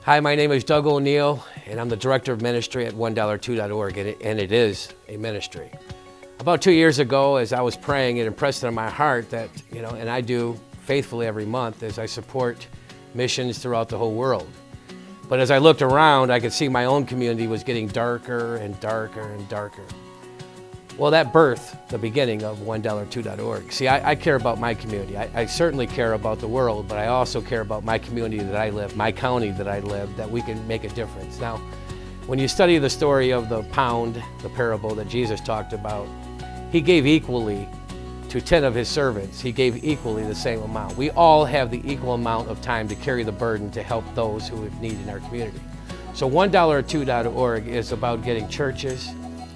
Hi, my name is Doug O'Neill, and I'm the Director of Ministry at OneDollarOrTwo.org, and it is a ministry. About 2 years ago, as I was praying, it impressed on my heart that, and I do faithfully every month, as I support missions throughout the whole world. But as I looked around, I could see my own community was getting darker and darker and darker. Well, that birthed the beginning of OneDollarOrTwo.org. See, I care about my community. I certainly care about the world, but I also care about my community that I live, my county that I live, that we can make a difference. Now, when you study the story of the pound, the parable that Jesus talked about, he gave equally to 10 of his servants. He gave equally the same amount. We all have the equal amount of time to carry the burden to help those who have need in our community. So OneDollarOrTwo.org is about getting churches,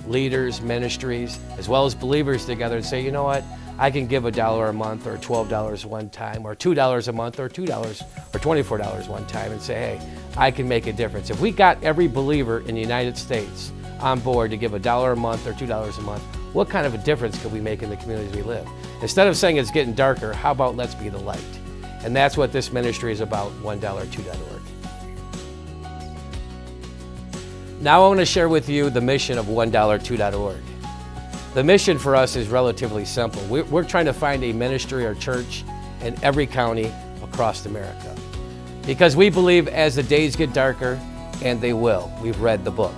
leaders, ministries, as well as believers together and say, you know what, I can give $1 a month or $12 one time or $2 a month or $2 or $24 one time and say, hey, I can make a difference. If we got every believer in the United States on board to give $1 a month or $2 a month, what kind of a difference could we make in the communities we live? Instead of saying it's getting darker, how about let's be the light? And that's what this ministry is about, OneDollarOrTwo.org. Now I want to share with you the mission of OneDollarOrTwo.org. The mission for us is relatively simple. We're trying to find a ministry or church in every county across America. Because we believe as the days get darker, and they will, we've read the book.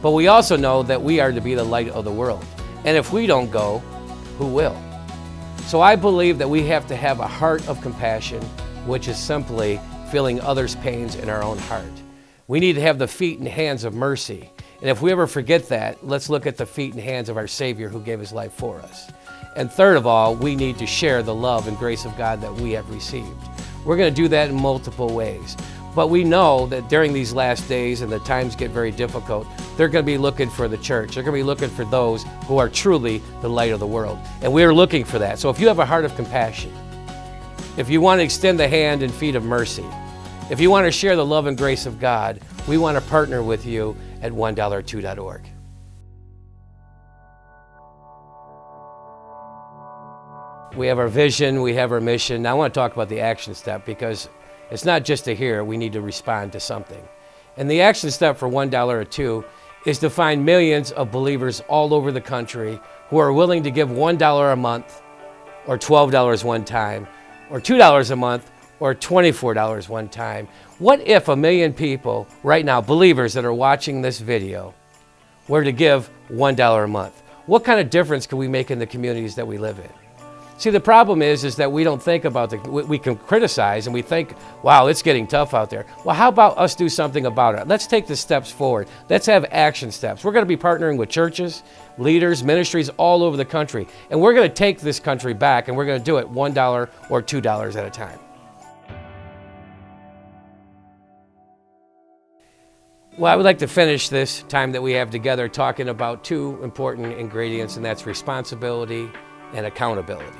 But we also know that we are to be the light of the world. And if we don't go, who will? So I believe that we have to have a heart of compassion, which is simply feeling others' pains in our own heart. We need to have the feet and hands of mercy. And if we ever forget that, let's look at the feet and hands of our Savior who gave his life for us. And third of all, we need to share the love and grace of God that we have received. We're going to do that in multiple ways. But we know that during these last days and the times get very difficult, they're going to be looking for the church. They're going to be looking for those who are truly the light of the world. And we're looking for that. So if you have a heart of compassion, if you want to extend the hand and feet of mercy, if you want to share the love and grace of God, we want to partner with you at OneDollarOrTwo.org. We have our vision, we have our mission. Now I want to talk about the action step because it's not just to hear, we need to respond to something. And the action step for $1 is to find millions of believers all over the country who are willing to give $1 a month or $12 one time or $2 a month or $24 one time. What if 1 million people right now, believers that are watching this video, were to give $1 a month? What kind of difference can we make in the communities that we live in? See, the problem is that we don't think about we can criticize and we think, wow, it's getting tough out there. Well, how about us do something about it? Let's take the steps forward. Let's have action steps. We're going to be partnering with churches, leaders, ministries all over the country. And we're going to take this country back and we're going to do it $1 or $2 at a time. Well, I would like to finish this time that we have together talking about two important ingredients, and that's responsibility and accountability.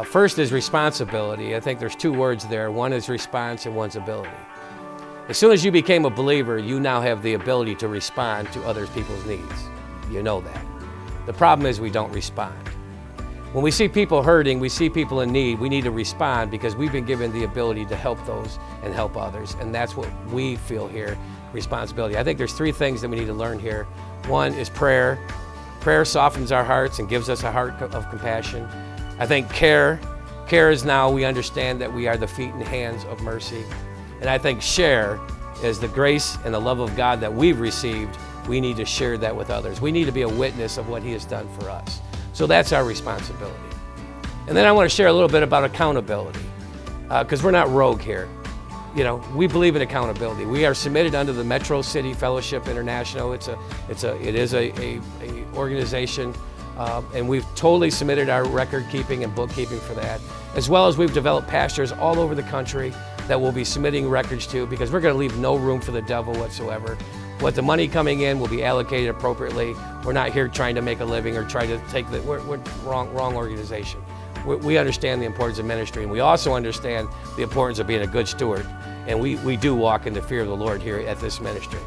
First is responsibility. I think there's two words there. One is response and one's ability. As soon as you became a believer, you now have the ability to respond to other people's needs. You know that. The problem is we don't respond. When we see people hurting, we see people in need, we need to respond because we've been given the ability to help those and help others. And that's what we feel here, responsibility. I think there's three things that we need to learn here. One is prayer. Prayer softens our hearts and gives us a heart of compassion. I think care is now we understand that we are the feet and hands of mercy. And I think share is the grace and the love of God that we've received. We need to share that with others. We need to be a witness of what he has done for us. So that's our responsibility. And then I want to share a little bit about accountability, because we're not rogue here. We believe in accountability. We are submitted under the Metro City Fellowship International. It is a organization, and we've totally submitted our record keeping and bookkeeping for that, as well as we've developed pastors all over the country that we'll be submitting records to, because we're going to leave no room for the devil whatsoever. What the money coming in will be allocated appropriately. We're not here trying to make a living or try to take we're wrong organization. We understand the importance of ministry, and we also understand the importance of being a good steward. And we do walk in the fear of the Lord here at this ministry.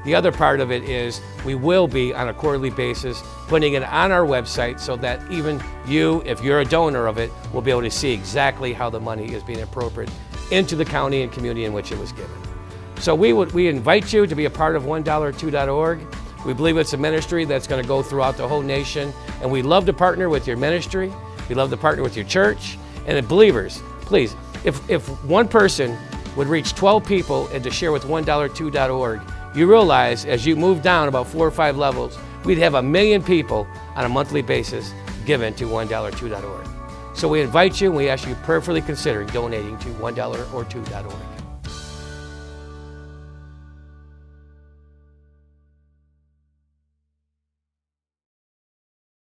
The other part of it is we will be on a quarterly basis putting it on our website so that even you, if you're a donor of it, will be able to see exactly how the money is being appropriated into the county and community in which it was given. So we invite you to be a part of OneDollarOrTwo.org. We believe it's a ministry that's going to go throughout the whole nation, and we love to partner with your ministry. We love to partner with your church. And the believers, please, if one person would reach 12 people and to share with OneDollarOrTwo.org, you realize as you move down about 4 or 5 levels, we'd have 1 million people on a monthly basis given to OneDollarOrTwo.org. So we invite you and we ask you prayerfully consider donating to OneDollarOrTwo.org.